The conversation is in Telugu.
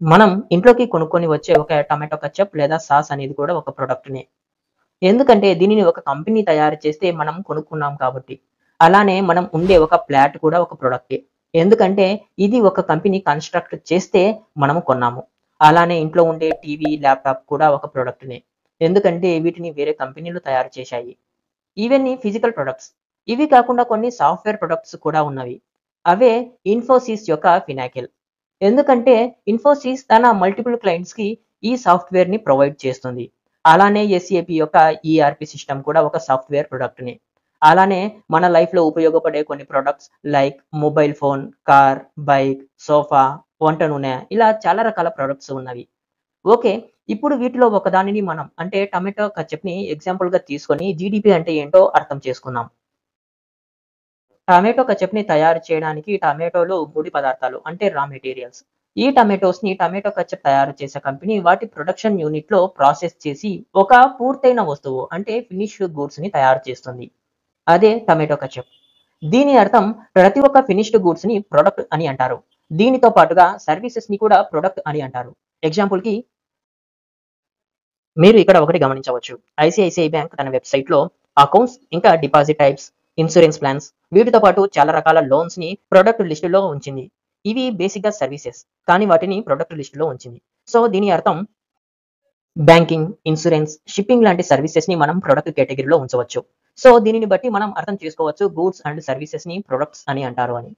మనం ఇంట్లోకి కొనుక్కొని వచ్చే ఒక టమాటో కచప్ లేదా సాస్ అనేది కూడా ఒక ప్రొడక్ట్‌నే. ఎందుకంటే దీనిని ఒక కంపెనీ తయారు చేస్తే మనం కొనుక్కున్నాం కాబట్టి. అలానే మనం ఉండే ఒక ఫ్లాట్ కూడా ఒక ప్రొడక్టే. ఎందుకంటే ఇది ఒక కంపెనీ కన్‌స్ట్రక్ట్ చేస్తే మనము కొన్నాము. అలానే ఇంట్లో ఉండే టీవీ, ల్యాప్‌టాప్ కూడా ఒక ప్రొడక్ట్‌నే. ఎందుకంటే వీటిని వేరే కంపెనీలు తయారు చేశాయి. ఇవన్నీ ఫిజికల్ ప్రొడక్ట్స్. ఇవి కాకుండా కొన్ని సాఫ్ట్‌వేర్ ప్రొడక్ట్స్ కూడా ఉన్నవి. అవే ఇన్ఫోసిస్ యొక్క ఫినాకెల్. ఎందుకంటే ఇన్ఫోసిస్ తన మల్టిపుల్ క్లయింట్స్‌కి ఈ సాఫ్ట్‌వేర్‌ని ప్రొవైడ్ చేస్తుంది. అలానే ఎస్ఏపీ యొక్క ఈఆర్‌పీ సిస్టమ్ కూడా ఒక సాఫ్ట్‌వేర్ ప్రొడక్ట్‌నే. అలానే మన లైఫ్‌లో ఉపయోగపడే కొన్ని products like mobile phone, car, bike, sofa, వంట నూనె ఇలా చాలా రకాల ప్రొడక్ట్స్ ఉన్నవి. ఓకే. ఇప్పుడు వీటిలో ఒకదానిని మనం అంటే టమాటో కచప్‌ని ఎగ్జాంపుల్‌గా తీసుకొని జీడీపీ అంటే ఏంటో అర్థం చేసుకుందాం. టమాటో కచప్‌ని తయారు చేయడానికి టమాటోలు ముడి పదార్థాలు అంటే రా మెటీరియల్స్. ఈ టమాటోస్‌ని టమాటో కచప్ తయారు చేసే కంపెనీ వాటి ప్రొడక్షన్ యూనిట్‌లో ప్రాసెస్ చేసి ఒక పూర్తయిన వస్తువు అంటే ఫినిష్డ్ గూడ్స్‌ని తయారు చేస్తుంది. అదే టమాటో కచప్. దీని అర్థం ప్రతి ఒక్క ఫినిష్డ్ గూడ్స్‌ని ప్రొడక్ట్ అని అంటారు. దీనితో పాటుగా సర్వీసెస్‌ని కూడా ప్రొడక్ట్ అని అంటారు. ఎగ్జాంపుల్‌కి మీరు ఇక్కడ ఒకటి గమనించవచ్చు. ఐసీఐసీఐ బ్యాంక్ తన వెబ్‌సైట్‌లో అకౌంట్స్, ఇంకా డిపాజిట్ టైప్స్, ఇన్స్యూరెన్స్ ప్లాన్స్ వీటితో పాటు చాలా రకాల లోన్స్‌ని ప్రొడక్ట్ లిస్ట్‌లో ఉంచింది. ఇవి బేసిక్‌గా సర్వీసెస్. కానీ వాటిని ప్రొడక్ట్ లిస్ట్‌లో ఉంచింది. సో, దీని అర్థం బ్యాంకింగ్, ఇన్స్యూరెన్స్, షిప్పింగ్ లాంటి సర్వీసెస్‌ని మనం ప్రొడక్ట్ కేటగరీలో ఉంచవచ్చు. సో, దీనిని బట్టి మనం అర్థం చేసుకోవచ్చు గూడ్స్ అండ్ సర్వీసెస్‌ని ప్రొడక్ట్స్ అని అంటారు అని.